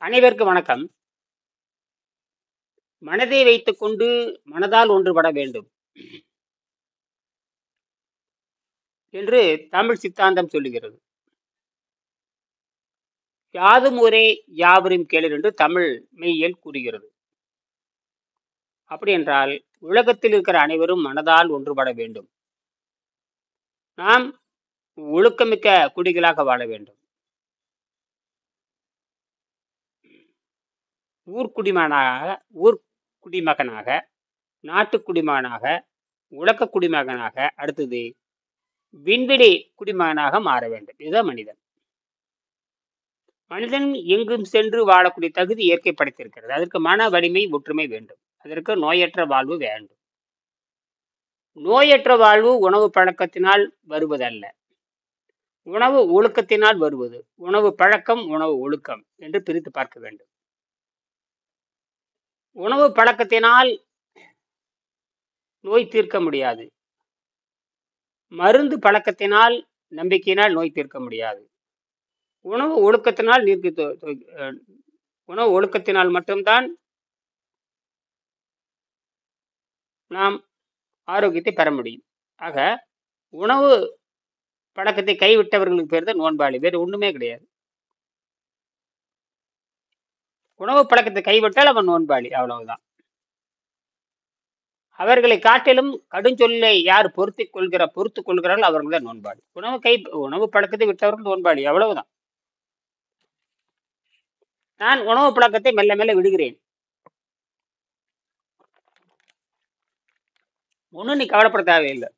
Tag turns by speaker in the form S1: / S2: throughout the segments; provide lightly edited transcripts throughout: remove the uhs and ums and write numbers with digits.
S1: அனைவருக்கும் வணக்கம். மனதை வைத்துக்கொண்டு மனதால் ஒன்றுபட வேண்டும் என்று தமிழ் சித்தாந்தம் சொல்லுகிறது. யாதும் ஊரே யாவரும் கேளீர் என்று தமிழ் மெய்யியல் கூறுகிறது. அப்படி என்றால் உலகத்தில் இருக்கிற அனைவரும் மனதால் ஒன்றுபட வேண்டும். நாம் ஒழுக்கமிக்க குடிகளாக வாழ வேண்டும். ஊர்க்குடிமகனாக, நாட்டுக் குடிமகனாக, உலக குடிமகனாக, அடுத்தது விண்வெளி குடிமகனாக மாற வேண்டும். இதுதான் மனிதன். மனிதன் எங்கும் சென்று வாழக்கூடிய தகுதி இயற்கை படைத்திருக்கிறது. அதற்கு மன வலிமை, ஒற்றுமை வேண்டும். அதற்கு நோயற்ற வாழ்வு வேண்டும். நோயற்ற வாழ்வு உணவு பழக்கத்தினால் வருவதல்ல, உணவு ஒழுக்கத்தினால் வருவது. உணவு பழக்கம், உணவு ஒழுக்கம் என்று பிரித்து பார்க்க வேண்டும். உணவு பழக்கத்தினால் நோய் தீர்க்க முடியாது. மருந்து பழக்கத்தினால், நம்பிக்கையினால் நோய் தீர்க்க முடியாது. உணவு ஒழுக்கத்தினால் உணவு ஒழுக்கத்தினால் மட்டும்தான் நாம் ஆரோக்கியத்தை பெற முடியும். ஆக உணவு பழக்கத்தை கைவிட்டவர்களுக்கு பேர் தான் நோன்பாளி, வேறு ஒண்ணுமே கிடையாது. உணவு பழக்கத்தை கைவிட்டால் அவன் நோன்பாளி, அவ்வளவுதான். அவர்களை காட்டிலும் கடுஞ்சொல்லை யார் பொறுத்துக் கொள்கிறார்கள் அவர்கள் தான் நோன்பாளி. உணவு பழக்கத்தை விட்டவர்கள் நோன்பாளி, அவ்வளவுதான். நான் உணவு பழக்கத்தை மெல்ல மெல்ல விடுகிறேன். ஒன்றும் நீ கவலைப்பட தேவையில்லை.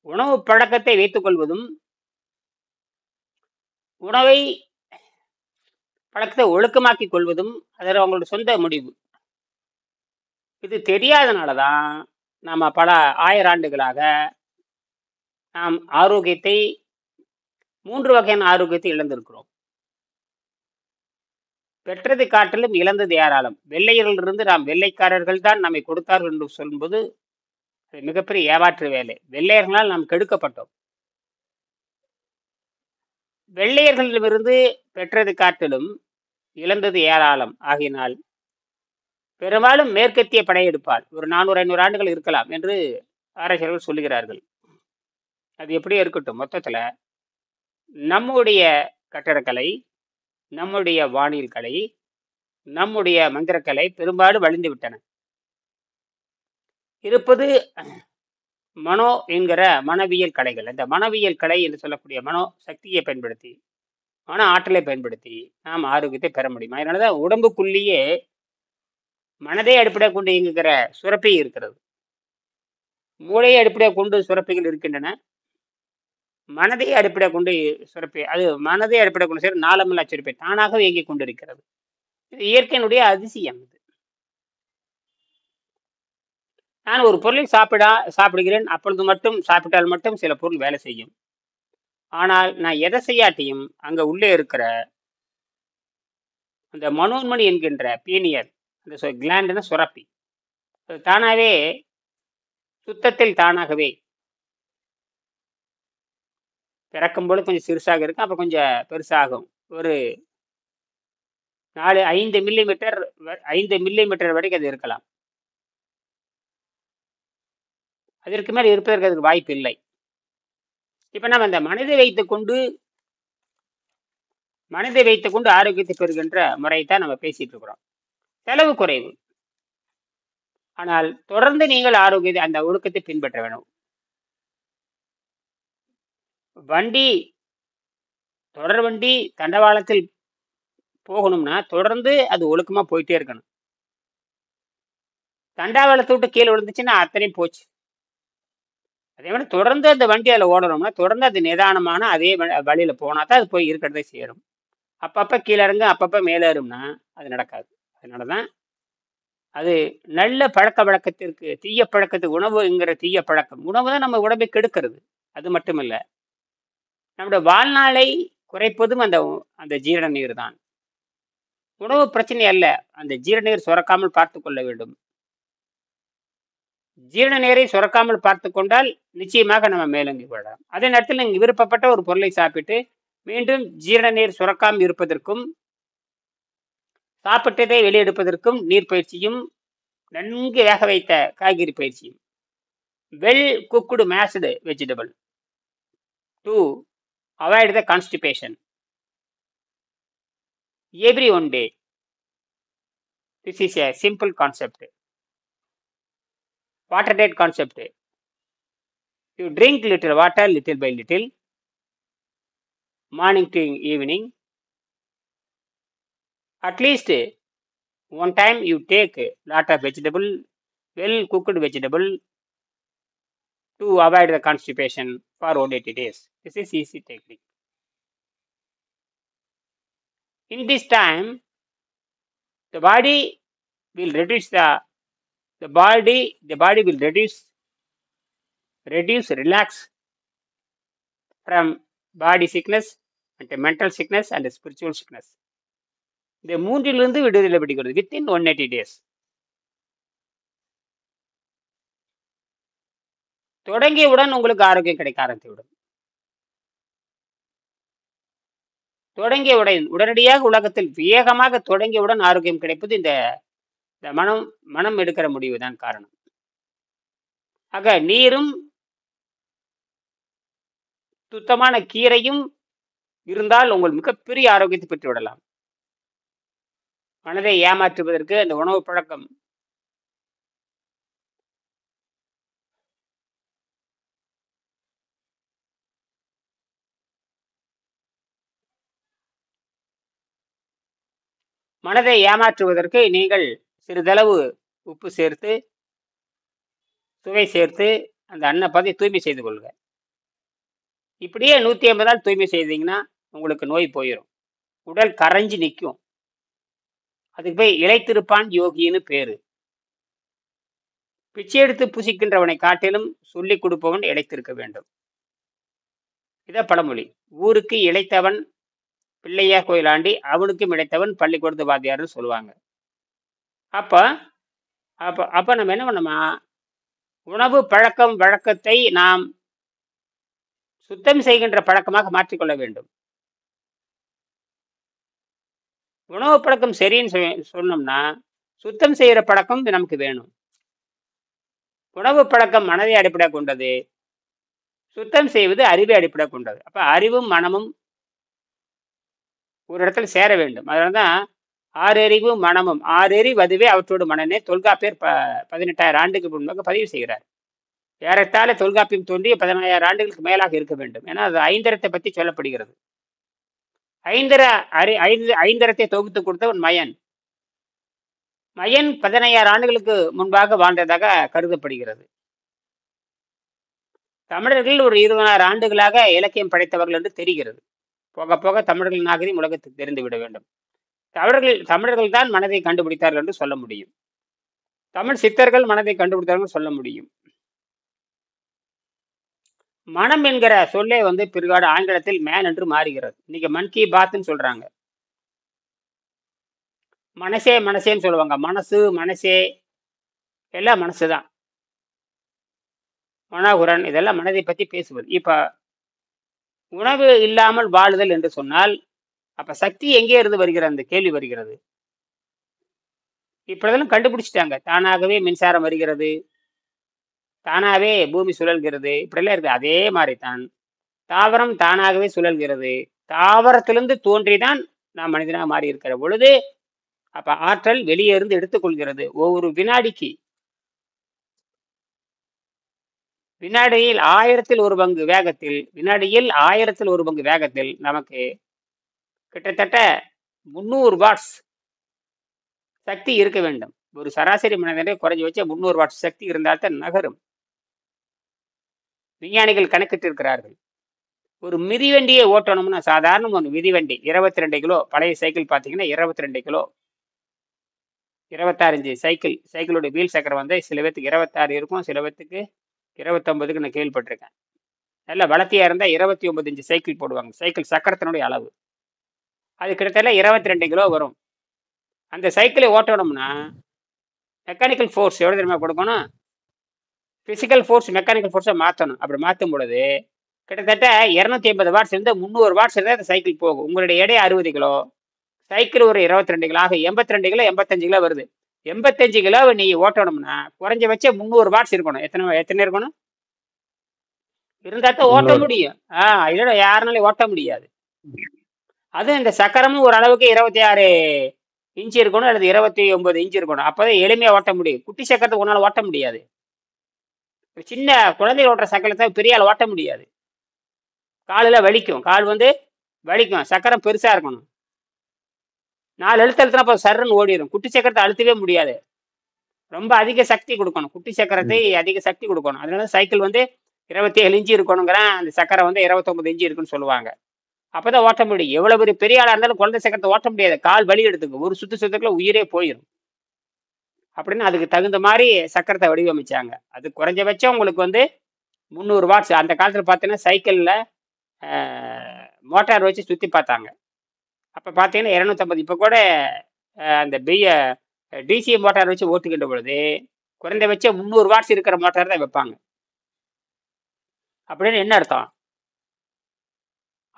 S1: உணவு பழக்கத்தை வைத்துக் கொள்வதும், உணவை பழக்கத்தை ஒழுக்கமாக்கிக் கொள்வதும் அதில் அவங்களோட சொந்த முடிவு. இது தெரியாதனாலதான் நாம பல ஆயிராண்டுகளாக நாம் ஆரோக்கியத்தை, 3 வகையான ஆரோக்கியத்தை இழந்திருக்கிறோம். பெற்றது காட்டிலும் இழந்தது ஏராளம். வெள்ளையர்களிலிருந்து நாம் வெள்ளைக்காரர்கள் தான் நம்மை கொடுத்தார்கள் என்று சொல்லும்போது அது மிகப்பெரிய ஏமாற்று வேலை. வெள்ளையர்களால் நாம் கெடுக்கப்பட்டோம். வெள்ளையர்களிடமிருந்து பெற்றது காட்டிலும் இழந்தது ஏராளம். ஆகினால் பெரும்பாலும் மேற்கத்திய படையெடுப்பால் ஒரு 400-500 ஆண்டுகள் இருக்கலாம் என்று ஆராய்ச்சியாளர்கள் சொல்லுகிறார்கள். அது எப்படியே இருக்கட்டும். மொத்தத்துல நம்முடைய கட்டடக்கலை, நம்முடைய வானியல் கலை, நம்முடைய மந்திரக்கலை பெரும்பாலும் வழிந்து விட்டன. இருப்பது மனோ என்கிற மனவியல் கலைகள். அந்த மனவியல் கலை என்று சொல்லக்கூடிய மனோ சக்தியை பயன்படுத்தி, மன ஆற்றலை பயன்படுத்தி நாம் ஆரோக்கியத்தை பெற முடியும். அதனாலதான் உடம்புக்குள்ளேயே மனதை அடிப்படையாக கொண்டு இயங்குகிற சுரப்பி இருக்கிறது. மூளையை அடிப்படையாக கொண்டு சுரப்பிகள் இருக்கின்றன. மனதை அடிப்படையாக கொண்டு சுரப்பி, அது மனதை அடிப்படையாக கொண்டு சேர நாளமில்லா சுரப்பி தானாக இயங்கிக் கொண்டிருக்கிறது. இது இயற்கையினுடைய அதிசயம். இது நான் ஒரு பொருளை சாப்பிடுகிறேன், அப்பொழுது மட்டும் சாப்பிட்டால் மட்டும் சில பொருள் வேலை செய்யும். ஆனால் நான் எதை செய்யாட்டியும் அங்க உள்ளே இருக்கிற அந்த மனோன்மணி என்கின்ற பீனியர், அந்த கிளாண்டுன சுரப்பி, அது தானாகவே சுத்தத்தில் தானாகவே பிறக்கும்போது கொஞ்சம் சிறுசாக இருக்கும், அப்புறம் கொஞ்சம் பெருசாகும். ஒரு 5 மில்லிமீட்டர் வரைக்கும் அது இருக்கலாம். அதற்கு மேல் இருப்பதற்கு அதுக்கு வாய்ப்பு இல்லை. இப்ப நம்ம அந்த மனதை வைத்துக்கொண்டு ஆரோக்கியத்தை பெறுகின்ற முறையைத்தான் நம்ம பேசிட்டு இருக்கிறோம். செலவு குறைவு, ஆனால் தொடர்ந்து நீங்கள் ஆரோக்கியத்தை, அந்த ஒழுக்கத்தை பின்பற்ற வேண்டும். தொடர் வண்டி தண்டவாளத்தில் போகணும்னா தொடர்ந்து அது ஒழுக்கமா போயிட்டே இருக்கணும். தண்டவாளத்தை விட்டு கீழே விழுந்துச்சுன்னா அத்தனையும் போச்சு. அதே மாதிரி தொடர்ந்து அந்த வண்டி அதில் ஓடணும்னா தொடர்ந்து அது நிதானமான அதே வழியில போனா தான் அது போய் இருக்கிறதே சேரும். அப்பப்ப கீழே இறங்க அப்பப்ப மேலேறும்னா அது நடக்காது. அதனாலதான் அது நல்ல பழக்க வழக்கத்திற்கு, தீய பழக்கத்துக்கு, உணவுங்கிற தீய பழக்கம், உணவு தான் நம்ம உடம்பை கெடுக்கிறது. அது மட்டுமல்ல, நம்முடைய வாழ்நாளை குறைப்பதும் அந்த ஜீரண நீர் தான். உணவு பிரச்சனை அல்ல, அந்த ஜீரண நீர் சுரக்காமல் பார்த்து கொள்ள வேண்டும். ஜீரண நீரை சுரக்காமல் பார்த்து கொண்டால் நிச்சயமாக நம்ம மேலோங்கி கொள்ளலாம். அதே நேரத்தில் நீங்க விருப்பப்பட்ட ஒரு பொருளை சாப்பிட்டு மீண்டும் ஜீரண நீர் சுரக்காமல் இருப்பதற்கும் சாப்பிட்டதை வெளியெடுப்பதற்கும் நீர் பயிற்சியும், நன்கு வேக வைத்த காய்கறி பயிற்சியும். Well cooked mashed vegetable to avoid the constipation every one day. This is a simple concept. Water diet concept. You drink little water little by little, morning to evening. At least one time you take a lot of vegetable, well cooked vegetable, to avoid the constipation for 180 days. This is easy technique. In this time, the body will reduce the body will reduce, relax from body sickness and mental sickness and spiritual sickness. இந்த மூன்றிலிருந்து விடுதலை பெறுகிறது within 180 days. தொடங்கியவுடன் உங்களுக்கு ஆரோக்கியம் கிடைக்க ஆரம்பித்துவிடும். தொடங்கியவுடன் உடனடியாக உலகத்தில் வேகமாக தொடங்கியவுடன் ஆரோக்கியம் கிடைப்பது இந்த மனம் எடுக்கிற முடிவு தான் காரணம். ஆக நீரும் சுத்தமான கீரையும் இருந்தால் உங்கள் மிகப்பெரிய ஆரோக்கியத்தை பெற்று விடலாம். மனதை ஏமாற்றுவதற்கு அந்த உணவு பழக்கம் மனதை ஏமாற்றுவதற்கு நீங்கள் சிறிதளவு உப்பு சேர்த்து சுவை சேர்த்து அந்த அன்னப்பதை தூய்மை செய்து கொள்ளுங்க. இப்படியே 150 நாள் தூய்மை செய்தீங்கன்னா உங்களுக்கு நோய் போயிடும், உடல் கரைஞ்சி நிற்கும். அதுக்கு போய் இளைத்திருப்பான் யோகின்னு பேரு. பிச்சை எடுத்து புசிக்கின்றவனை காட்டிலும் சொல்லிக் கொடுப்பவன் இளைத்திருக்க வேண்டும். இத பழமொழி. ஊருக்கு இளைத்தவன் பிள்ளையா கோயிலாண்டி, அவனுக்கும் இளைத்தவன் பள்ளிக்கூடத்து வாத்தியார்னு சொல்லுவாங்க. அப்ப அப்ப அப்ப நம்ம என்ன பண்ணோமா, உணவு பழக்கம் வழக்கத்தை நாம் சுத்தம் செய்கின்ற பழக்கமாக மாற்றிக்கொள்ள வேண்டும். உணவு பழக்கம் சரின்னு சொன்னோம்னா சுத்தம் செய்கிற பழக்கம் நமக்கு வேணும். உணவு பழக்கம் மனதை அடிப்படையாக கொண்டது, சுத்தம் செய்வது அறிவை அடிப்படையாக கொண்டது. அப்ப அறிவும் மனமும் ஒரு இடத்துல சேர வேண்டும். அதனாலதான் ஆறறிவும் மனமும், ஆறறிவு அதுவே அவற்றோடு மனனே தொல்காப்பியர் 18,000 ஆண்டுக்கு முன்பாக பதிவு செய்கிறார். ஏறத்தாழ தொல்காப்பியம் தோன்றிய 15,000 ஆண்டுகளுக்கு மேலாக இருக்க வேண்டும். ஏன்னா அது ஐந்தரத்தை பற்றி சொல்லப்படுகிறது. ஐந்தரத்தை தொகுத்து கொடுத்தவன் மயன். மயன் 15,000 ஆண்டுகளுக்கு முன்பாக வாழ்ந்ததாக கருதப்படுகிறது. தமிழர்கள் ஒரு 20,000 ஆண்டுகளாக இலக்கியம் படைத்தவர்கள் என்று தெரிகிறது. போக போக தமிழர்கள் நாகரிகம் உலகத்துக்கு தெரிந்து விட வேண்டும். தமிழர்கள் தான் மனதை கண்டுபிடித்தார்கள் என்று சொல்ல முடியும். தமிழ் சித்தர்கள் மனதை கண்டுபிடித்தார்கள் சொல்ல முடியும். மனம் என்கிற சொல்லே பிற்காடு ஆங்கிலத்தில் மேன் என்று மாறுகிறது. இன்னைக்கு மன் கி பாத்ன்னு சொல்றாங்க. மனசே மனசேன்னு சொல்லுவாங்க. மனசு மனசே எல்லாம் மனசுதான். மனோகுரன் இதெல்லாம் மனதை பத்தி பேசுவது. இப்ப உணவு இல்லாமல் வாழுதல் என்று சொன்னால் அப்ப சக்தி எங்கே இருந்து வருகிற அந்த கேள்வி வருகிறது. இப்படிதெல்லாம் கண்டுபிடிச்சிட்டாங்க. தானாகவே மின்சாரம் வருகிறது, தானாகவே பூமி சுழல்கிறது, இப்படிலாம் இருக்கு. அதே மாதிரி தான் தாவரம் தானாகவே சுழல்கிறது. தாவரத்திலிருந்து தோன்றிதான் நாம் மனிதனாக மாறி இருக்கிற பொழுது அப்ப ஆற்றல் வெளியே இருந்து எடுத்துக்கொள்கிறது. ஒவ்வொரு வினாடிக்கு வினாடியில் 1000 பங்கு வேகத்தில், வினாடியில் 1000 பங்கு வேகத்தில் நமக்கு கிட்டத்தட்ட 300 வாட்ஸ் சக்தி இருக்க வேண்டும். ஒரு சராசரி மனிதனை குறைஞ்சி வச்ச 300 வாட்ஸ் சக்தி இருந்தால்தான் நகரும். விஞ்ஞானிகள் கணக்கிட்டு இருக்கிறார்கள். ஒரு மிதிவண்டியை ஓட்டணும்னா சாதாரண ஒரு மிதிவண்டி 22 கிலோ, பழைய சைக்கிள் பார்த்தீங்கன்னா 22 கிலோ, 26 இன்ச்சு சைக்கிளோட வீல் சக்கரம் சில பேத்துக்கு 26 இருக்கும், சில பேத்துக்கு 29க்கு நான் கேள்விப்பட்டிருக்கேன். நல்ல வளர்த்தியா இருந்தா 29 இன்ச்சு சைக்கிள் போடுவாங்க. சைக்கிள் சக்கரத்தினுடைய அளவு அது கிட்டத்தட்ட 22 கிலோ வரும். அந்த சைக்கிளை ஓட்டணும்னா மெக்கானிக்கல் ஃபோர்ஸ் எவ்வளவு தெரியுமா கொடுக்கணும்? பிசிக்கல் ஃபோர்ஸ் மெக்கானிக்கல் ஃபோர்ஸை மாற்றணும். அப்படி மாற்றும் பொழுது கிட்டத்தட்ட 250 வாட்ஸ் இருந்து 300 வாட்ஸ் இருந்தால் அந்த சைக்கிள் போகும். உங்களுடைய எடை 60 கிலோ, சைக்கிள் ஒரு 22 கிலோ, ஆக 82 கிலோ 85 கிலோ வருது. 85 கிலோவை நீ ஓட்டணும்னா குறைஞ்சபட்சம் 300 வாட்ஸ் இருக்கணும். எத்தனை எத்தனை இருக்கணும்? இருந்தா தான் ஓட்ட
S2: 300.
S1: முடியும். இல்லைன்னா யாருனாலையும் ஓட்ட முடியாது. அதுவும் இந்த சக்கரமும் ஓரளவுக்கு 26 இன்ச்சு இருக்கணும், அல்லது 29 இன்ச்சு இருக்கணும். அப்போதான் எளிமையாக ஓட்ட முடியும். குட்டி சக்கரத்தை உன்னால் ஓட்ட முடியாது. சின்ன குழந்தைகள் ஓட்டுற சக்கரத்தை பெரிய ஆள் ஓட்ட முடியாது. காலில் வலிக்கும், கால் வந்து வலிக்கும். சக்கரம் பெருசாக இருக்கணும். 4 எழுத்து அழுத்தினா அப்போ சர்ன்னு ஓடிடும். குட்டி சக்கரத்தை அழுத்தவே முடியாது. ரொம்ப அதிக சக்தி கொடுக்கணும். குட்டி சக்கரத்தை அதிக சக்தி கொடுக்கணும். அதனால சைக்கிள் வந்து 27 இன்ச்சு இருக்கணுங்கிறேன். அந்த சக்கரம் வந்து 29 இன்ச்சு இருக்குன்னு சொல்லுவாங்க. அப்பதான் ஓட்ட முடியும். எவ்வளவு பெரிய ஆளா இருந்தாலும் குழந்தை சக்கரத்தை ஓட்ட முடியாது. கால் வலி எடுத்துக்கும். ஒரு சுத்துக்குள்ள உயிரே போயிடும். அப்படின்னு அதுக்கு தகுந்த மாதிரி சக்கரத்தை வடிவமைச்சாங்க. அது குறைஞ்சபட்சம் உங்களுக்கு வந்து 300 வாட்ஸ். அந்த காலத்துல பார்த்தீங்கன்னா சைக்கிள்ல மோட்டார் வச்சு சுத்தி பார்த்தாங்க. அப்ப பார்த்தீங்கன்னா 250. இப்போ கூட அந்த டிசி மோட்டார் வச்சு ஓட்டுக்கின்ற பொழுது குறைந்தபட்சம் 300 வாட்ஸ் இருக்கிற மோட்டார் தான் வைப்பாங்க. அப்படின்னு என்ன அர்த்தம்?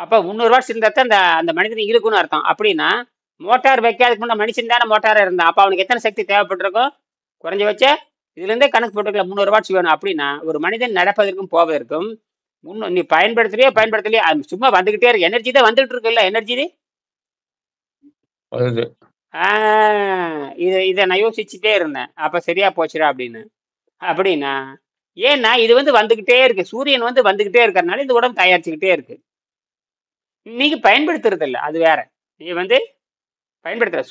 S1: அப்போ 300 வாட்ஸ் இருந்தால் தான் அந்த மனிதன் இருக்குன்னு அர்த்தம். அப்படின்னா மோட்டார் வைக்காதுக்கு முன்னாடி மனுஷன் தானே மோட்டாராக இருந்தான். அப்போ அவனுக்கு எத்தனை சக்தி தேவைப்பட்டிருக்கும்? குறைஞ்சபட்ச இதுலேருந்தே கணக்கு போட்டுக்கலாம். 300 வாட்ஸ் வேணும். அப்படின்னா ஒரு மனிதன் நடப்பதற்கும் போவதற்கும் நீ பயன்படுத்தலையோ சும்மா வந்துகிட்டே இருக்கு. எனர்ஜி தான் வந்துகிட்டு இருக்குல்ல. எனர்ஜி இதை நான் யோசிச்சுட்டே இருந்தேன். அப்ப சரியா போச்சுடா அப்படின்னு. அப்படின்னா ஏன்னா இது வந்து வந்துகிட்டே இருக்கு. சூரியன் வந்து வந்துகிட்டே இருக்கிறதுனால இந்த உடம்பு தயாரிச்சுக்கிட்டே இருக்கு. நீங்க பயன்படுத்துறது இல்லை, அது வேற. நீ வந்து பயன்படுத்துற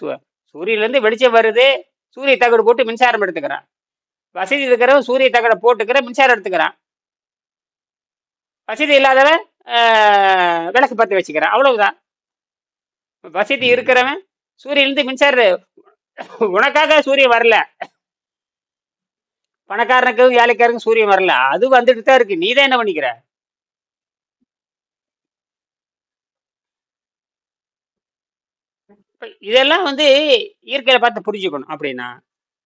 S1: சூரியன்ல இருந்து வெளிச்சம் வருது. சூரிய தகடு போட்டு மின்சாரம் எடுத்துக்கிறான். வசதி இருக்கிறவன் சூரிய தகடை போட்டுக்கிற மின்சாரம் எடுத்துக்கிறான். வசதி இல்லாதவன் விளக்கு பத்தி வச்சுக்கிறான். அவ்வளவுதான். வசதி இருக்கிறவன் சூரியன்லேருந்து மின்சாரம், உனக்காக சூரியன் வரல. பணக்காரனுக்கும் ஏழைக்காரனுக்கும் சூரியன் வரல. அது வந்துட்டு தான் இருக்கு. நீ தான் என்ன பண்ணிக்கிற? இதெல்லாம் வந்து இயற்கையில பார்த்து புரிஞ்சுக்கணும். அப்படின்னா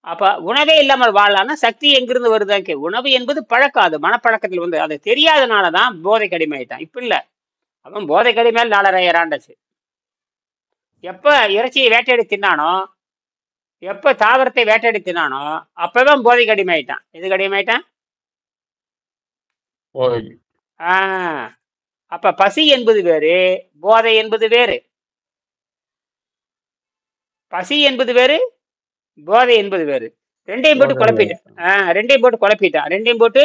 S1: அப்ப உணவே இல்லாமல் வாழலாம்னா சக்தி எங்கிருந்து வருதாக்கு? உணவு என்பது பழக்கம். அது மனப்பழக்கத்தில் வந்து அது தெரியாதனாலதான் போதை கடிமையாயிட்டான். இப்ப இல்ல, அவன் போதை கடிமையால் 4,500 ஆண்டாச்சு. எப்ப இறைச்சியை வேட்டையாடி தின்னானோ, எப்ப தாவரத்தை வேட்டையாடி தின்னானோ அப்பதான் போதை கடிமையாயிட்டான். எது கடிமையாயிட்டான்? அப்ப பசி என்பது வேறு, போதை என்பது வேறு. பசி என்பது வேறு, போதை என்பது வேறு. ரெண்டையும் போட்டு குழப்பிட்டான். ரெண்டையும் போட்டு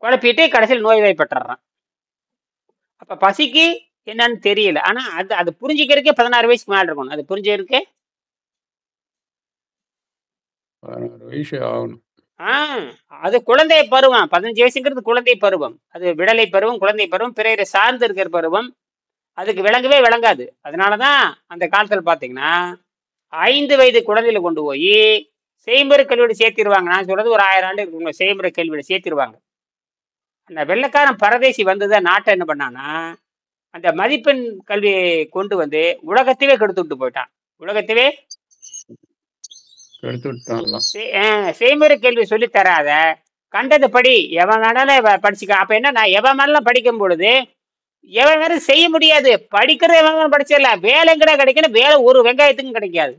S1: குழப்பிட்டு கடைசியில் நோய்வாய்ப்பட்டுறான். அப்ப பசிக்கு என்னன்னு தெரியல. ஆனா அது புரிஞ்சுக்கிறதுக்கே 16 வயசுக்கு மேல இருக்கணும். அது புரிஞ்சுக்கிறதுக்கு
S2: 16 வயசு ஆகணும்.
S1: அது குழந்தை பருவம். 15 வயசுங்கிறது குழந்தை பருவம். அது விடலை பருவம், குழந்தை பருவம், பிறரை சார்ந்து இருக்கிற பருவம். அதுக்கு விளங்கவே விளங்காது. அதனாலதான் அந்த காலத்துல பாத்தீங்கன்னா 5 வயது குழந்தையில கொண்டு போய் செய்முறை கல்வியோடு சேர்த்திருவாங்க. நான் சொல்றது ஒரு 1000 ஆண்டு இருக்குங்க. செய்முறை கல்வியோட சேர்த்திருவாங்க. அந்த வெள்ளைக்காரன் பரதேசி வந்துதான் நாட்டை என்ன பண்ணான்னா அந்த மதிப்பெண் கல்வியை கொண்டு வந்து உலகத்தையே கெடுத்து விட்டு போயிட்டான். உலகத்தையே செய்முறை கேள்வி சொல்லி தராத கண்டது படி எவன் வேணாலும் படிச்சுக்க. அப்ப என்ன, நான் எவன் மேலாம் படிக்கும் பொழுது எவன் வேற செய்ய முடியாது. படிக்கிறது எவன் படிச்சிடலாம். வேலை எங்கடா கிடைக்கணும்? வேலை ஒரு வெங்காயத்துக்கும் கிடைக்காது.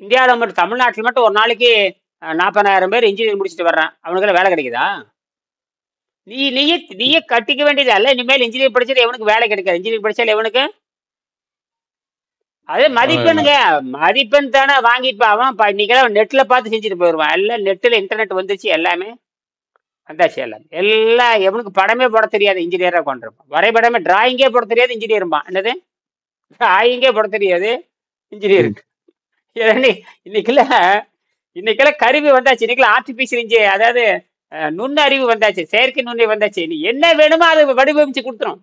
S1: இந்தியாவில் மட்டும், தமிழ்நாட்டில் மட்டும் ஒரு நாளைக்கு 40,000 பேர் இன்ஜினியர் முடிச்சுட்டு வர்றான். அவனுக்கு வேலை கிடைக்குதா? நீயே கட்டிக்க வேண்டியது அல்ல. இனிமேல் இன்ஜினியர் படிச்சது எவனுக்கு வேலை கிடைக்காது. இன்ஜினியர் படிச்சாலும் எவனுக்கு அது மதிப்பெண்ணுங்க. மதிப்பெண் தானே வாங்கிட்டு அவன் இன்னைக்கெல்லாம் நெட்ல பார்த்து செஞ்சுட்டு போயிடுவான். எல்லாம் நெட்டில் இன்டர்நெட் வந்துச்சு, எல்லாமே வந்தாச்சு. எல்லாம் எவனுக்கு படமே போட தெரியாது இன்ஜினியரா கொண்டிருப்பான். வரைபடமே டிராயிங்கே போட தெரியாது இன்ஜினியருப்பான். என்னது டிராயிங்கே போட தெரியாது இன்ஜினியருக்கு. இன்னைக்கெல்லாம் கருவி வந்தாச்சு. இன்னைக்கெல்லாம் ஆர்டிபிஷியல் இன்ஜினியர், அதாவது நுண்ணறிவு வந்தாச்சு, செயற்கை நுண்ணறிவு வந்தாச்சு. நீ என்ன வேணுமோ அதை வடிவமைச்சு கொடுத்துரும்.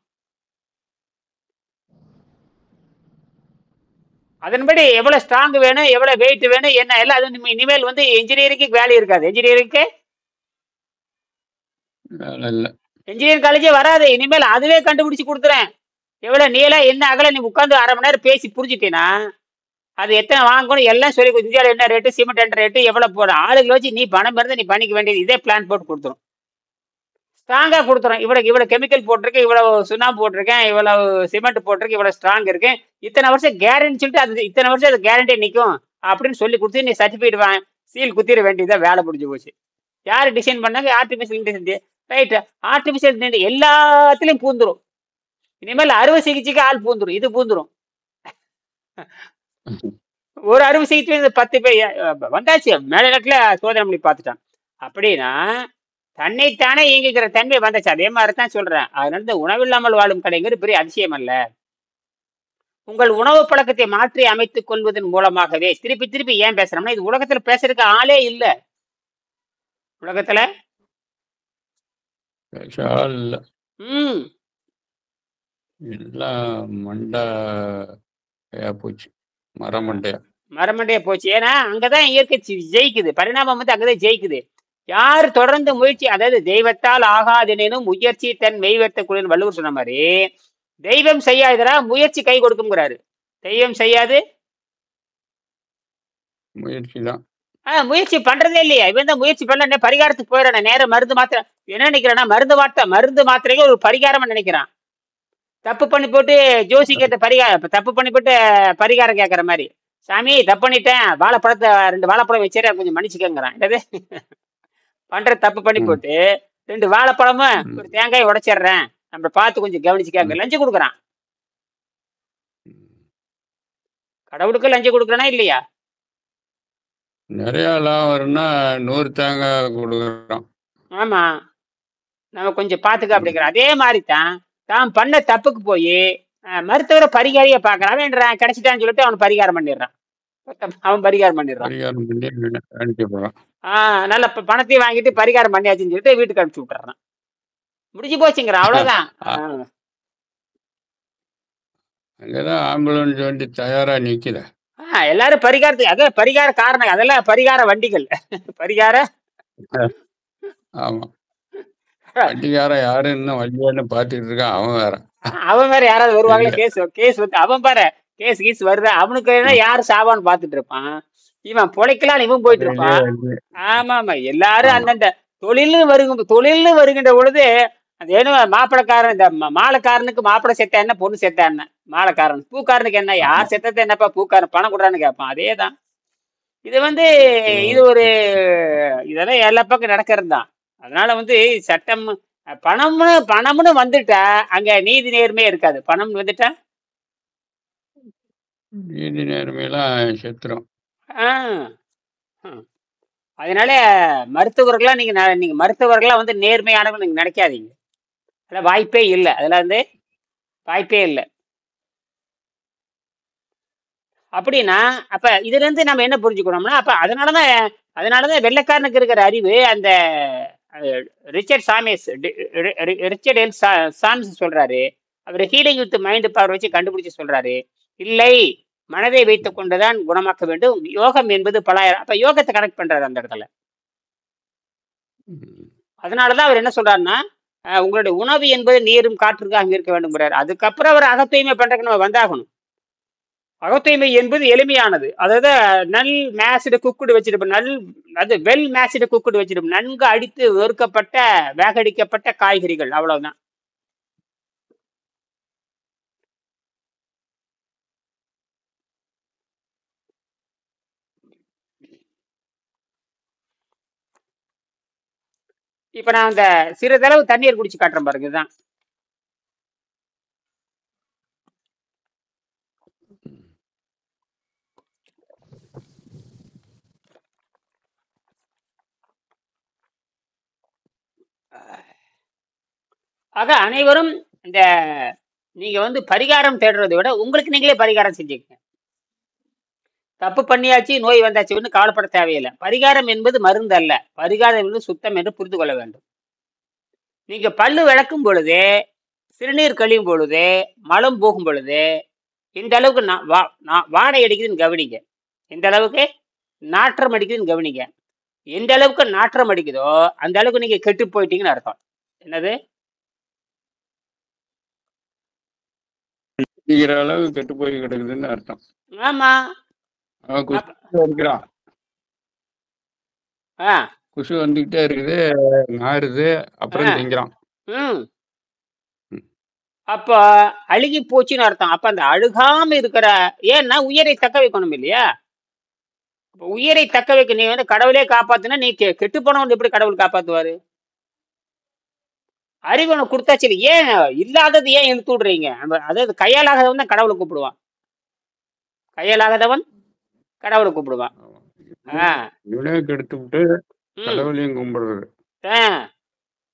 S1: அதன்படி எவ்வளவு ஸ்ட்ராங் வேணும், எவ்வளவு வெயிட் வேணும், என்ன எல்லாம் அது இனிமேல் வந்து இன்ஜினியரிங்கு வேலை இருக்காது. இன்ஜினியரிங் காலேஜே வராது இனிமேல். அதுவே கண்டுபிடிச்சு கொடுத்துறேன். எவ்வளவு நீளம் என்ன அகல நீ உட்காந்து 1/2 மணி நேரம் பேசி புரிஞ்சுட்டேன்னா அது எத்தனை வாங்கணும் எல்லாம் சொல்லி இந்தியாவில் என்ன ரேட்டு, சிமெண்ட் என்ன ரேட்டு, எவ்வளவு போடும், ஆளுகளை வச்சு நீ பணம் இருந்தா நீ பண்ணிக்க வேண்டியது. இதே பிளான் போட்டு கொடுத்துரும், ஸ்ட்ராங்கா கொடுத்துரும். இவ்வளவு கெமிக்கல் போட்டிருக்கேன், இவ்வளவு சுண்ணாம்பு போட்டிருக்கேன், இவ்வளவு சிமெண்ட் போட்டிருக்கேன், இவ்வளவு ஸ்ட்ராங் இருக்கு, இத்தனை வருஷம் கேரண்டி சொல்லிட்டு அது இத்தனை வருஷம் அது கேரண்டி நிற்கும் அப்படின்னு சொல்லி கொடுத்து நீ சர்டிஃபிகேட் சீல் குத்திர வேண்டியதா, வேலை முடிஞ்சு போச்சு. யாரு டிசைன் பண்ணாங்க? Artificial intelligence. Right, artificial intelligence எல்லாத்துலயும் பூந்துரும். இனிமேல் அறுவை சிகிச்சைக்கு ஆள் பூந்துரும், இது பூந்துரும். ஒரு அறுவை சிகிச்சை 10 பேர் வந்தாச்சு, மேலிடத்துல சோதனை பண்ணி பார்த்துட்டான். அப்படின்னா தன்னைத்தானே இயங்குகிற தன்மை வந்தாச்சு. அதே மாதிரி தான் சொல்றேன். அதனால இந்த உணவில்லாமல் வாழும் கலைஞர் பெரிய அதிசயம் அல்ல. உங்கள் உணவு பழக்கத்தை மாற்றி அமைத்துக் கொள்வதன் மூலமாகவே திருப்பி திருப்பி ஏன் பேசுறோம்னா, இது உலகத்துல பேசுறதுக்கு ஆளே இல்ல. உலகத்துல
S2: ஸ்பெஷல் இல்ல.
S1: ம்
S2: எல்லாம் மண்டையா போச்சு, மரமண்டையா.
S1: மரமண்டைய போச்சு. ஏன்னா அங்கதான் இயற்கை ஜெயிக்குது, பரிணாமம் வந்து அங்கதான் ஜெயிக்குது. யார் தொடர்ந்து முயற்சி, அதாவது தெய்வத்தால் ஆகாதெனும் முயற்சி தன் மெய்வர்த்தக்குள்ள வள்ளுவர் சொன்ன மாதிரி, தெய்வம் செய்யாதரா முயற்சி கை கொடுக்குங்கிறாரு. தெய்வம் செய்யாது,
S2: முயற்சி தான்.
S1: முயற்சி பண்றதே இல்லையா? இவன் தான் முயற்சி பண்ணல, பரிகாரத்துக்கு போயிடறான் நேரம். மருந்து மாத்திரை என்ன நினைக்கிறான்னா, மருந்து மாத்திரைக்கு ஒரு பரிகாரம் நினைக்கிறான். தப்பு பண்ணி போட்டு ஜோசி கேட்ட பரிகாரம், தப்பு பண்ணி போட்டு பரிகாரம் கேட்கற மாதிரி, சாமி தப்பு பண்ணிட்டேன், வாழைப்பழத்தை 2 வாழைப்பழம் வச்சேன் கொஞ்சம் மன்னிச்சுக்கங்கிறான். என்னது பண்ற தப்பு பண்ணி
S2: ம்,
S1: போட்டு 2 வாழைப்பழமும்
S2: ம்,
S1: ஒரு தேங்காய் உடைச்சிடுறேன், நம்ம பார்த்து கொஞ்சம் கவனிச்சுக்காங்க.
S2: ம்,
S1: லஞ்சம் கொடுக்குறான்.
S2: ம்.
S1: கடவுளுக்கு லஞ்சம் கொடுக்குறானா இல்லையா?
S2: நிறைய லாபம் வரும்னா 100 தேங்காய் கொடுக்குறோம்.
S1: ஆமா, நம்ம கொஞ்சம் பார்த்துக்க
S2: ம்,
S1: அப்படிங்கிற. அதே மாதிரி தான் பண்ண தப்புக்கு போய் மருத்துவரை பரிகாரியை பார்க்கறான். அவன் கிடைச்சிட்டான்னு சொல்லிட்டு அவன் பரிகாரம் பண்ணிடுறான். அவன் பரிகாரம் பண்ணிடுறான்.
S2: பரிகாரம் பண்ணி அனுப்பிடுறான்.
S1: நல்ல பணத்தையும் வாங்கிட்டு பரிகாரம் பண்ணியாச்சுன்னு சொல்லிட்டு வீட்டுக்கு அனுப்பிச்சு விட்டுறான். முடிஞ்சு போச்சுங்கிறான், அவ்வளவுதான்.
S2: அ- அங்கதான் ஆம்புலன்ஸ் வண்டி தயாரா நிக்குது.
S1: எல்லாரும் பரிகாரத்துக்கு, அதே பரிகார காரணம், அதெல்லாம் பரிகார வண்டிகள். பரிகார
S2: ஆமா, வண்டிக்காரன் யாரு இன்னும் வண்டியான்னு பாத்துட்டு இருக்கான். அவன் வேற
S1: அவன் வேற யாராவது வருவாங்களா?
S2: இல்ல.
S1: கேஸ் வந்து அவன் பாரு, கேஸ் வருது அவனுக்கு என்ன,
S2: ம்.
S1: யாரு சாவான்னு பாத்துட்டு இருப்பான். இவன் பொழைக்கலாம், இவன் போயிட்டு
S2: அதுலயே
S1: இருப்பான்.
S2: வந்து
S1: ஆமா ஆமா, எல்லாரும்
S2: ஆமா.
S1: அந்தந்த தொழில்னு வருகின்ற பொழுது, அது ஏன்னா மாப்பிளக்காரன், இந்த மாலைக்காரனுக்கு மாப்பிளை செத்தா என்ன, பொண்ணு செத்தா என்ன, மாலைக்காரன். பூக்காரனுக்கு என்ன,
S2: ஆமா.
S1: யார் செத்தது என்னப்பா, பூக்காரன் பணம் கொடுறான்னு கேட்பான். அதேதான் இது வந்து. இது ஒரு
S2: ஓகே.
S1: இதெல்லாம் எல்லா பக்கம் நடக்கிறது தான். அதனால வந்து சட்டம், பணம்னு வந்துட்டா அங்க நீதி நேர்மையே இருக்காது. பணம் வந்துட்டா
S2: நீதி நேர்மையெல்லாம் செத்துரும்.
S1: ஆஹ் ஹம். அதனால மருத்துவர்களா நீங்க மருத்துவர்களா வந்து நேர்மையானவங்க நீங்க நினைக்காதீங்க. அதெல்லாம் வாய்ப்பே இல்லை, அதெல்லாம் வந்து வாய்ப்பே இல்லை. அப்படின்னா அப்ப இதுல இருந்து நம்ம என்ன புரிஞ்சுக்கணும்னா, அப்ப அதனாலதான் வெள்ளைக்காரனுக்கு இருக்கிற அறிவு, அந்த ரிச்சர்ட் சாமேஸ், ரிச்சர்ட் எல் சாம்ஸ் சொல்றாரு. அவர் ஹீலிங் வித் மைண்ட் பவர் வச்சு கண்டுபிடிச்சு சொல்றாரு, இல்லை மனதை வைத்துக் கொண்டுதான் குணமாக்க வேண்டும். யோகம் என்பது பலாயிரம். அப்ப யோகத்தை கனெக்ட் பண்றாரு அந்த இடத்துல.
S2: ம்.
S1: அதனாலதான் அவர் என்ன சொல்றாருன்னா, உங்களுடைய உணவு என்பது நீரும் காற்றுக்கு அங்க இருக்க வேண்டும்ங்கிறாரு. அதுக்கப்புறம் அவர் அகத்தூய்மை பண்றதுக்கு நம்ம வந்தாகணும். அகத்தூய்மை என்பது எளிமையானது. அதாவது நல் மேஸ்டு குக்குடு வெஜிடபிள், அது வெல் மேஸ்டு குக்குடு வெஜிடபிள், நன்கு அடித்து வறுக்கப்பட்ட வேகடிக்கப்பட்ட காய்கறிகள், அவ்வளவுதான். இப்ப நான் அந்த சிறிதளவு தண்ணீர் குடிச்சு காட்டுறேன் பாருங்க. இதுதான் ஆக அனைவரும் இந்த நீங்க வந்து பரிகாரம் தேடுறதை விட உங்களுக்கு நீங்களே பரிகாரம் செஞ்சுக்கங்க. தப்பு பண்ணியாச்சு, நோய் வந்தாச்சு, ஒன்றும் கவலைப்பட தேவையில்லை. பரிகாரம் என்பது மருந்து அல்ல, பரிகாரம் என்பது சுத்தம் என்று புரிந்து கொள்ள வேண்டும். நீங்க பல்லு விளக்கும் பொழுது, சிறுநீர் கழியும் பொழுது, மலம் போகும் பொழுது இந்த அளவுக்கு வாடை அடிக்குதுன்னு கவனிங்க. எந்த அளவுக்கு நாற்றம் அடிக்குதுன்னு கவனிங்க. எந்த அளவுக்கு நாற்றம் அடிக்குதோ அந்த அளவுக்கு நீங்க கெட்டு போயிட்டீங்கன்னு அர்த்தம். என்னது?
S2: அப்படிங்கிற அளவு கெட்டு போய் கிடக்குதுன்னு அர்த்தம்.
S1: ஆமா,
S2: அவன்
S1: அப்ப
S2: குஷி இருக்கிறான்.
S1: ஆ
S2: குஷி வந்துகிட்டே இருக்குது, நாறுது,
S1: ஆ
S2: அப்புறம் திங்கிறான்.
S1: ம்
S2: ம்.
S1: அப்ப அழுகி போச்சுன்னு அர்த்தம். அப்ப அந்த அழுகாம இருக்கிற ஏன்னா உயிரை தக்க வைக்கணும் இல்லையா? அப்ப உயிரை தக்க வைக்க நீ வந்து கடவுளே காப்பாத்துனா நீ கெட்டு போனவன் எப்படி கடவுள் காப்பாத்துவாரு? அறிவு உனக்கு கொடுத்தாச்சு இல்ல. ஏன் இல்லாதது ஏன் இழுத்து விடுறீங்க? அதாவது கையாலாகாதவன் தான் கடவுளை கூப்பிடுவான். கையாலாகாதவன் கடவுளை கூப்பிடுவான்.
S2: ஆமா.
S1: ஆ
S2: இவனே கெடுத்து விட்டு
S1: ம்
S2: கடவுளையும் கும்பிடுறது.
S1: ஆ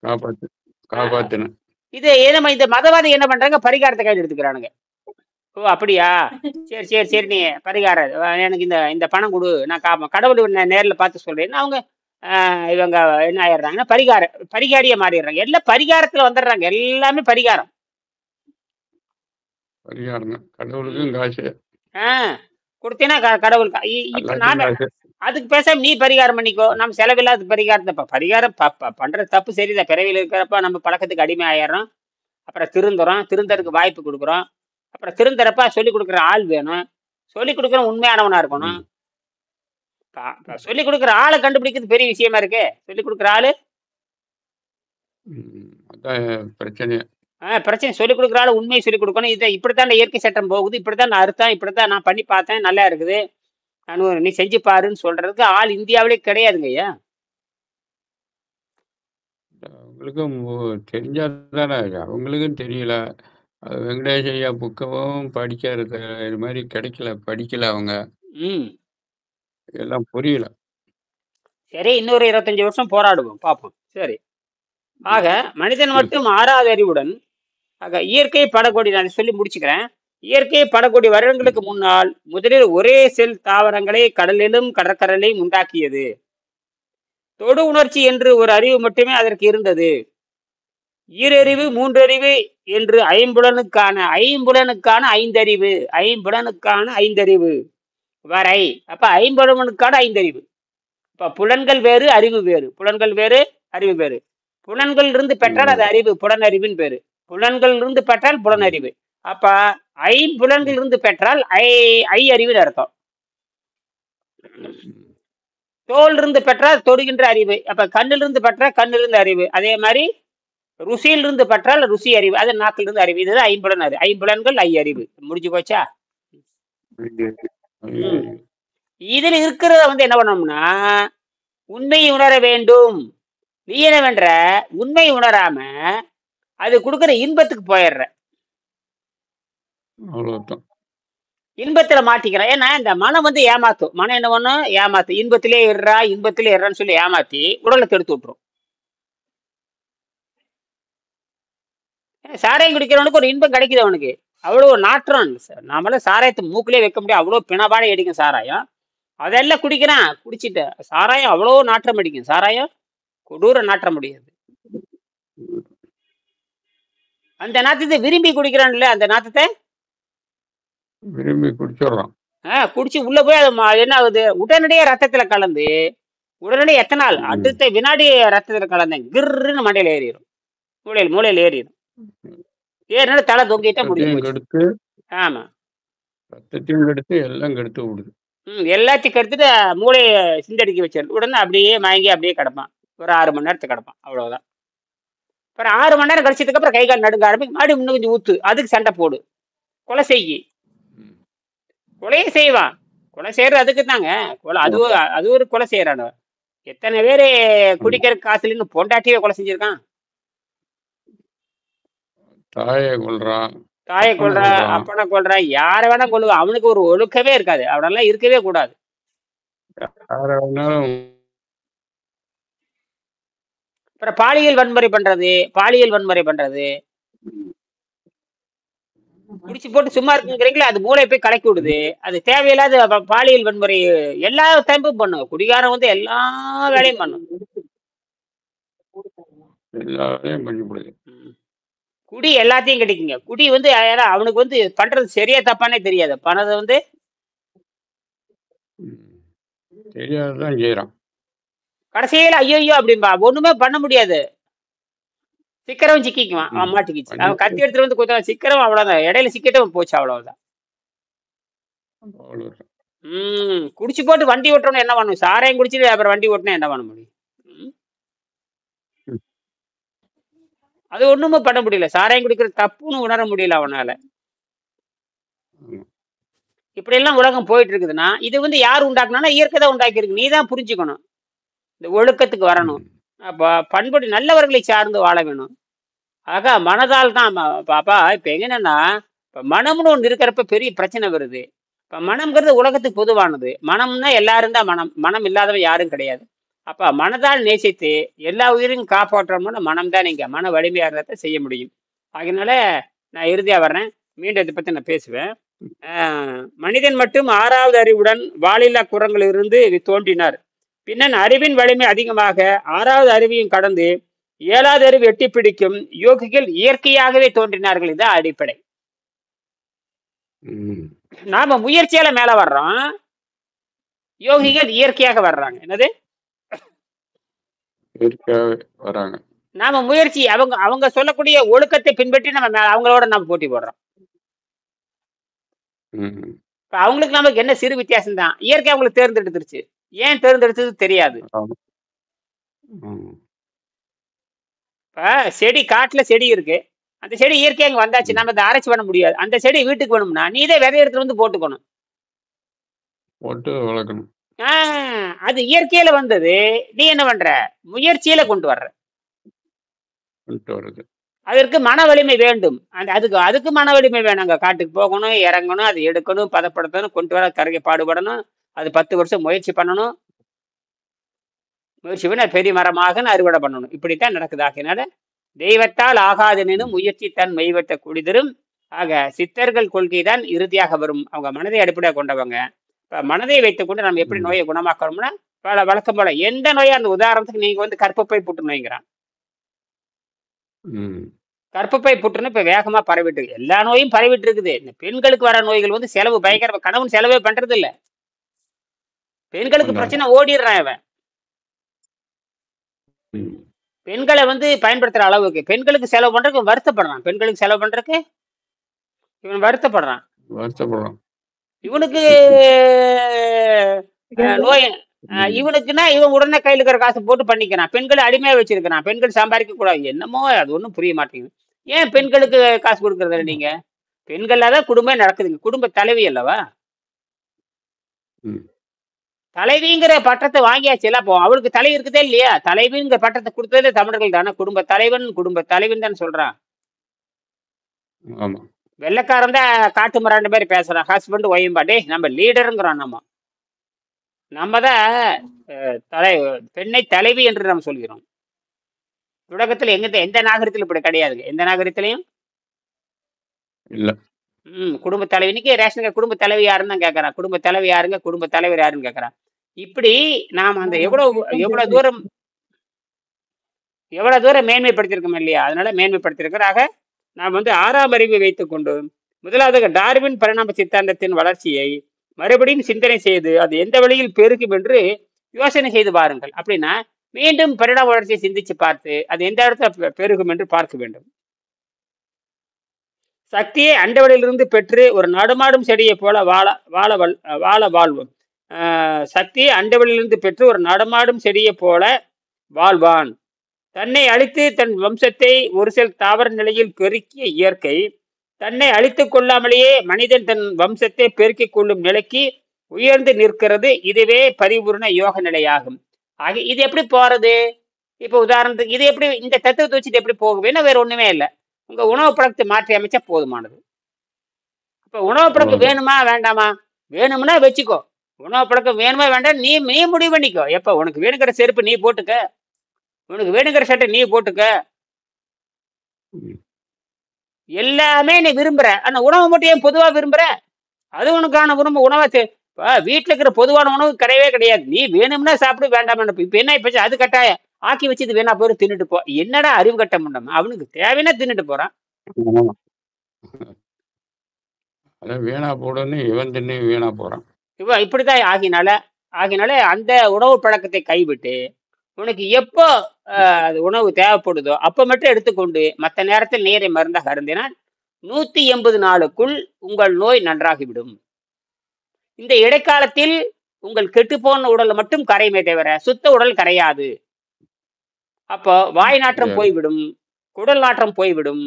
S2: காப்பாத்து
S1: ஆ.
S2: காப்பாத்துன.
S1: இது நம்ம இந்த மதவாதி என்ன பண்றாங்க? பரிகாரத்தை கையில் எடுத்துக்கிறானுங்க. ஓ அப்படியா? சரி சரி சரி நீ பரிகாரம் எனக்கு இந்த இந்த பணம் கொடு நான் கடவுள் நேர்ல பார்த்து சொல்றேன்னு அவங்க இவங்க என்ன ஆயிடுறாங்கன்னா பரிகாரியா மாறிடுறாங்க. எல்லாம் பரிகாரத்துல வந்துடுறாங்க. எல்லாமே பரிகாரம்.
S2: பரிகாரம்
S1: ம்
S2: கடவுளுக்கும் காசு,
S1: ஆ கொடுத்தீங்கன்னா கடவுள் இப்ப
S2: எல்லாத்தையும்
S1: நாம
S2: காசு.
S1: அதுக்கு பேசாம நீ பரிகாரம் பண்ணிக்கோ. நம்ம செலவில்லாத பரிகாரத்தை பரிகாரம் பண்ற தப்பு சரிதான். பிறவியில் இருக்கிறப்ப நம்ம பழக்கத்துக்கு அடிமை ஆயிடுறோம். அப்புறம் திருந்தறதுக்கு வாய்ப்பு கொடுக்குறோம். அப்புறம் திருந்தறப்ப சொல்லிக் கொடுக்குற ஆள் வேணும். சொல்லிக் கொடுக்குற உண்மையானவனா இருக்கணும்.
S2: ம்.
S1: சொல்லிக் கொடுக்குற ஆளை கண்டுபிடிக்கிறது பெரிய விஷயமா இருக்கு. சொல்லிக் கொடுக்குற ஆளு
S2: அதான் பிரச்சனையே.
S1: பிரச்சனை. சொல்லிக் கொடுக்குற ஆளு உண்மையை சொல்லிக் கொடுக்கணும். இதை இப்படித்தான் இயற்கை சட்டம் போகுது, இப்படித்தான் நான் அறுத்தேன், இப்படித்தான் நான் பண்ணி பார்த்தேன், நல்லா இருக்குது, நீ செஞ்சு பாருன்னு சொல்றதுக்கு ஆள் இந்தியாவிலே கிடையாதுங்க ஐயா.
S2: அவங்களுக்கும் தெரிஞ்சாதானே, அவங்களுக்கும் தெரியல. வெங்கடேஷ் ஐயா புக்கவும் படிக்கிறது இது மாதிரி படிக்கல அவங்க.
S1: ம்
S2: எல்லாம் புரியல.
S1: சரி, இன்னொரு 25 வருஷம் போராடுவோம், பார்ப்போம். சரி. ஆக மனிதன்
S2: ம்.
S1: மட்டும் 6வது அறிவுடன் ஆக இயற்கை படகோடி நான் சொல்லி முடிச்சுக்கிறேன். இயற்கை படகோடி வருடங்களுக்கு முன்னால் முதலில் ஒரே செல் தாவரங்களை கடலிலும் கடற்கரையிலும் உண்டாக்கியது. தொடு உணர்ச்சி என்று ஒரு அறிவு மட்டுமே அதற்கு இருந்தது. ஈரறிவு, மூன்றறிவு என்று ஐம்புலனுக்கான ஐந்தறிவு வரை. அப்ப ஐம்புலனுக்கான ஐந்தறிவு. இப்ப புலன்கள் வேறு, அறிவு வேறு. புலன்கள் வேறு, அறிவு வேறு. புலன்கள் இருந்து பெற்றால் அது அறிவு, புலனறிவின் பேரு. புலன்கள் இருந்து பெற்றால் புலனறிவு. அப்ப ஐம்புலன்கள் இருந்து பெற்றால் ஐ அறிவுன்னு அர்த்தம். தோல் இருந்து பெற்றால் தொடுகின்ற அறிவு. அப்ப கண்ணிலிருந்து பெற்றால் கண்ணிலிருந்து அறிவு. அதே மாதிரி ருசியிலிருந்து பெற்றால் ருசி அறிவு. அது நாக்கிலிருந்து அறிவு. இதுதான் ஐம்புலன்கள் ஐ அறிவு. முடிஞ்சு போச்சா? இதுல இருக்கிறத வந்து என்ன பண்ணோம்னா உண்மையை உணர வேண்டும். நீ என்ன பண்ற? உண்மை உணராம அது கொடுக்குற இன்பத்துக்கு போயிடுற. இன்பத்துல மாட்டிக்கிறேன். ஏன்னா இந்த மனம் வந்து ஏமாத்தும். மனம் என்ன பண்ணும்? ஏமாத்து. இன்பத்திலே இருறான்னு சொல்லி ஏமாத்தி உடலை கெடுத்து விட்டுரும். சாராயம் குடிக்கிறவனுக்கு ஒரு இன்பம் கிடைக்குது. அவனுக்கு அவ்வளவு நாற்றம். நாமெல்லாம் சாராயத்தை மூக்கிலே வைக்க முடியும். அவ்வளவு பிணபாடை அடிக்கும் சாராயம். அதெல்லாம் குடிக்கிறான். குடிச்சிட்டு சாராயம் அவ்வளோ நாற்றம் அடிக்கும். சாராயம் கொடூர நாற்றம் முடியாது. அந்த நாத்தத்தை விரும்பி குடிக்கிறான்ல, அந்த நாத்தத்தை
S2: விரும்பி குடிச்சிடறான்.
S1: குடிச்சு உள்ள போய் அது என்ன ஆகுது? உடனடியே ரத்தத்துல கலந்து உடனடியே எத்தனால் அடுத்த வினாடி ரத்தத்துல கலந்தேன் கிர்ன்னு மண்டையில ஏறிடும். மூளையில ஏறிடும். ஏறினாலும் தலை தொங்கிட்டா முடியும். ஆமா,
S2: ரத்தத்தையும் கெடுத்து எல்லாம் கெடுத்து விடுது.
S1: எல்லாத்தையும் கெடுத்துட்டு மூளையை சிந்தடிக்க வச்சிருது. உடனே அப்படியே மயங்கி அப்படியே கிடப்பான். ஒரு 6 மணி நேரத்துக்கு கிடப்பான். அவ்வளவுதான். அப்புறம் 6 மணி நேரம் கழிச்சதுக்கு அப்புறம் கை கால் நடுங்க ஆரம்பிக்கும். மறுபடியும் இன்னும் கொஞ்சம் ஊத்து. அதுக்கு சண்டை போடு. கொலை கொலையை செய்வான். கொலை செய்யறது அதுக்கு தாங்க. அது ஒரு கொலை செய்யறான். எத்தனை பேரு குடிக்கிற காசுல பொண்டாட்டியே கொலை செஞ்சிருக்கான்.
S2: தாயை கொல்றான்,
S1: அப்பனை கொல்றான், யார வேணா கொல்லுவான். அவனுக்கு ஒரு ஒழுக்கவே இருக்காது. அவனெல்லாம் இருக்கவே கூடாது. அப்புறம் பாலியல் வன்முறை பண்றது குடிச்சு போட்டு சும்மா இருக்குங்கிறீங்களா? அது மூளை போய் கலக்கி விடுது. அது தேவையில்லாத பாலியல் வன்முறை எல்லா டைப்பும் பண்ணும். குடிகாரம் வந்து எல்லா வேலையும் பண்ணும். குடி எல்லாத்தையும் கிடைக்குங்க. குடி வந்து அவனுக்கு வந்து பண்றது சரியா தப்பானே தெரியாது. பணத்தை வந்து
S2: தெரியாதுதான் செய்யறான்.
S1: கடைசியில ஐயோ அப்படின்பா. ஒண்ணுமே பண்ண முடியாது. சிக்கரவன் சிக்கிக்குவான். அவன் மாட்டிக்கிச்சு. அவன் கத்தி எடுத்துட்டு வந்து குத்துறான். சிக்கரம் அவ்வளவுதான். இடையில சிக்கிட்டு போச்சு. அவ்வளவுதான். குடிச்சு போட்டு வண்டி ஓட்டணும் என்ன பண்ணணும்? சாராயம் குடிச்சிட்டு அப்புறம் வண்டி ஓட்டினா என்ன பண்ண முடியும்? ம்.
S2: ம்.
S1: அது ஒண்ணுமே பண்ண முடியல. சாராயம் குடிக்கிறது தப்புன்னு உணர முடியல அவனால.
S2: ஆமா.
S1: இப்படி எல்லாம் உலகம் போயிட்டு இருக்குதுன்னா, இது வந்து யார் உண்டாக்குனா? இயற்கை தான் உண்டாக்கியிருக்கு. நீ தான் புரிஞ்சுக்கணும். இந்த ஒழுக்கத்துக்கு வரணும்.
S2: ம்.
S1: அப்ப பண்புடி நல்லவர்களை சார்ந்து வாழ வேணும். ஆக மனதால் தான் பாப்பா இப்ப என்னன்னா, இப்ப மனம்னு ஒண்ணு இருக்கிறப்ப பெரிய பிரச்சனை வருது. இப்ப மனம்ங்கிறது உலகத்துக்கு பொதுவானது. மனம்னா எல்லாரும் தான் மனம். மனம் இல்லாதவன் யாரும் கிடையாது. அப்ப மனதால் நேசித்து எல்லா உயிரையும் காப்பாற்றணும்னா மனம் தான் நீங்க மன வலிமையா இருந்தா செய்ய முடியும். அதனால நான் இறுதியா வர்றேன். மீண்டும் இதை பத்தி நான் பேசுவேன். மனிதன் மட்டும் 6வது அறிவுடன் வாலில்லா குரங்களிலிருந்து தோன்றினார். பின்னன் அறிவின் வலிமை அதிகமாக 6வது அறிவையும் கடந்து 7வது அறிவு எட்டி பிடிக்கும் யோகிகள் இயற்கையாகவே தோன்றினார்கள். இதுதான் அடிப்படை.
S2: ம்.
S1: நாம முயற்சியால மேல வர்றோம்,
S2: ம்.
S1: யோகிகள் இயற்கையாக வர்றாங்க. என்னது?
S2: இயற்கையாவே வராங்க.
S1: நாம முயற்சி அவங்க அவங்க சொல்லக்கூடிய ஒழுக்கத்தை பின்பற்றி நம்ம அவங்களோட நம்ம போட்டி போடுறோம்.
S2: ம்.
S1: இப்ப அவங்களுக்கு நமக்கு என்ன சிறு வித்தியாசம் தான். இயற்கை அவங்களுக்கு தேர்ந்தெடுத்துருச்சு. ஏன் தேர்ந்தெடுத்தது தெரியாது.
S2: ஆமா. ம்.
S1: இப்ப செடி காட்டுல செடி இருக்கு. அந்த செடி இயற்கையா இங்க வந்தாச்சு.
S2: ம்.
S1: நம்ம அதை ஆராய்ச்சி பண்ண முடியாது. அந்த செடி வீட்டுக்கு வேணும்னா நீ தான் விதை எடுத்துட்டு வந்து போட்டுக்கணும்.
S2: போட்டு வளர்க்கணும்.
S1: அது இயற்கையில வந்தது. நீ என்ன பண்ற? முயற்சியில கொண்டு வர்ற.
S2: கொண்டு வருது.
S1: அதற்கு மன வலிமை வேண்டும். அதுக்கு அதுக்கு மன வலிமை வேணுங்க. காட்டுக்கு போகணும், இறங்கணும், அதை எடுக்கணும், பதப்படுத்தணும், கொண்டு வர கரையை பாடுபடணும். அது 10 வருஷம் முயற்சி பண்ணணும். முயற்சி பண்ணி அது பெரிய மரமாக அறுவடை பண்ணணும். இப்படித்தான் நடக்குது. ஆகினால தெய்வத்தால் ஆகாதெனும் முயற்சி தன் மெய்வட்ட குடிதரும். ஆக சித்தர்கள் கொள்கை தான் இறுதியாக வரும். அவங்க மனதை அடிப்படையாக கொண்டவங்க. இப்ப மனதை வைத்துக் கொண்டு நம்ம எப்படி
S2: ம்.
S1: நோயை குணமாக்கணும்னா வழக்கம் போல எந்த நோயா அந்த உதாரணத்துக்கு நீங்க வந்து கர்ப்பப்பை புற்றுநோய்ங்கிறான்.
S2: ம்.
S1: கர்ப்பப்பை புற்றுநோய் இப்ப வேகமா பரவிட்டு இருக்கு. எல்லா நோயும் பரவிட்டு இருக்குது. இந்த பெண்களுக்கு வர நோய்கள் வந்து செலவு பயங்கர. கணவன் செலவே பண்றது இல்ல. பெண்களுக்கு
S2: பண்றாங்க.
S1: பிரச்சனை ஓடிடுறான் இவன்.
S2: ம்.
S1: பெண்களை வந்து பயன்படுத்துற அளவுக்கு பெண்களுக்கு செலவு பண்றதுக்கு இவன் வருத்தப்படுறான். பெண்களுக்கு செலவு பண்றதுக்கு இவன் வருத்தப்படுறான்.
S2: வருத்தப்படுறோம்.
S1: இவனுக்கு நோய் இவனுக்குன்னா இவன் உடனே கையில் இருக்கிற காசு போட்டு பண்ணிக்கிறான். பெண்களை அடிமையா வச்சிருக்கிறான். பெண்கள் சம்பாதிக்க கூடாது. என்னமோ அது ஒன்றும் புரிய மாட்டேங்குது. ஏன் பெண்களுக்கு காசு கொடுக்கறதில்ல நீங்க? பெண்கள்ல தான் குடும்பம் நடக்குதுங்க. குடும்ப தலைவி அல்லவா?
S2: ம்.
S1: தலைவிங்கிற பட்டத்தை வாங்கியாச்சு எல்லாம். போ அவளுக்கு தலை இருக்குதே இல்லையா? தலைவிங்கிற பட்டத்தை கொடுத்ததே தமிழர்கள் தானே. குடும்ப தலைவன் குடும்ப தலைவன் தானே சொல்றான்.
S2: ஆமா.
S1: வெள்ளைக்காரன் தான் காட்டு மராண்டு மாதிரி பேசுறான். ஹஸ்பண்ட் ஒய்யும்பா டே நம்ம லீடருங்கிறோம். நம்ம தான் தலை பெண்ணை தலைவி என்று நம்ம சொல்கிறோம். உலகத்துல எந்த நாகரிகத்திலும் இப்படி கிடையாதுங்க. எந்த நாகரிகத்திலையும்
S2: இல்ல.
S1: குடும்ப தலைவினிக்கு ரேஷன் குடும்ப தலைவி யாருன்னு தான் கேட்கறான். குடும்ப தலைவி யாருங்க, குடும்ப தலைவர் யாருன்னு கேட்கறான். இப்படி நாம் அந்த எவ்வளவு தூரம் மேன்மைப்படுத்தியிருக்கோம் இல்லையா? அதனால மேன்மைப்படுத்தியிருக்கிறாக நாம் வந்து 6ஆம் அறிவை வைத்துக் கொண்டு முதலாவது டார்வின் பரிணாம சித்தாந்தத்தின் வளர்ச்சியை மறுபடியும் சிந்தனை செய்து அது எந்த வழியில் பெருகும் என்று யோசனை செய்து பாருங்கள். அப்படின்னா மீண்டும் பரிணாம வளர்ச்சியை சிந்திச்சு பார்த்து அது எந்த இடத்துல பெருகும் என்று பார்க்க வேண்டும். சக்தியை அண்டவெளியிலிருந்து பெற்று ஒரு நடுமாடும் செடியை போல வாழ வாழ்வோம். சக்தியை அண்டவெளியிலிருந்து பெற்று ஒரு நடமாடும் செடியை போல வாழ்வான். தன்னை அழித்து தன் வம்சத்தை ஒரு சில தாவர நிலையில் பெருக்கிய இயற்கை தன்னை அழித்துக் கொள்ளாமலேயே மனிதன் தன் வம்சத்தை பெருக்கிக் கொள்ளும் நிலைக்கு உயர்ந்து நிற்கிறது. இதுவே பரிபூர்ண யோக நிலையாகும். ஆக இது எப்படி போறது? இப்ப உதாரணத்துக்கு இது எப்படி இந்த தத்துவத்தை வச்சுட்டு எப்படி போகுவேன்னா வேற ஒண்ணுமே இல்லை. உங்க உணவு பழக்கத்தை மாற்றி அமைச்சா போதுமானது. இப்ப உணவு பழக்கம் வேணுமா வேண்டாமா? வேணும்னா வச்சுக்கோ. உணவு பழக்கம் வேணுமா வேண்டாம் நீ முடிவு பண்ணிக்கோ. எப்ப உனக்கு வேணுங்கிற செருப்பு நீ போட்டுக்க, உனக்கு வேணுங்கிற சட்டை நீ போட்டுக்க, எல்லாமே நீ விரும்புற. ஆனா உணவு மட்டும் ஏன் பொதுவா விரும்புற? அது உனக்கான உணவை வீட்டுல இருக்கிற பொதுவான உணவு கிடையவே கிடையாது. நீ வேணும்னா சாப்பிடு, வேண்டாம். இப்ப என்ன இப்ப அது கட்டாய ஆக்கி வச்சது வேணா போய் தின்னுட்டு போ. என்னடா அறிவு கட்ட முடியும்? அவனுக்கு தேவைன்னா தின்னுட்டு போறான்.
S2: வீணா போடுன்னு இவன் தின்னு வீணா போறான்.
S1: இப்படிதான் ஆகினால அந்த உணவு பழக்கத்தை கைவிட்டு உனக்கு எப்போ உணவு தேவைப்படுதோ அப்ப மட்டும் எடுத்துக்கொண்டு மற்ற நேரத்தில் நீரை மருந்தாக அருந்தினால் 180 நாளுக்குள் உங்கள் நோய் நன்றாகிவிடும். இந்த இடைக்காலத்தில் உங்கள் கெட்டுப்போன உடல் மட்டும் கரையுமே தவிர சுத்த உடல் கரையாது. அப்போ வாய் நாற்றம் போய்விடும், குடல் நாற்றம் போய்விடும்,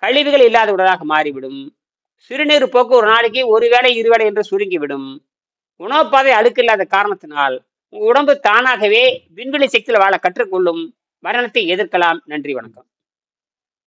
S1: கழிவுகள் இல்லாத உடலாக மாறிவிடும். சிறுநீர் போக்கு ஒரு நாளைக்கு ஒரு வேளை இருவேளை என்று சுருங்கிவிடும். உணவுப்பாதை அழுக்கு இல்லாத காரணத்தினால் உடம்பு தானாகவே விண்வெளி சக்தியில் வாழ கற்றுக்கொள்ளும். மரணத்தை எதிர்க்கலாம். நன்றி, வணக்கம்.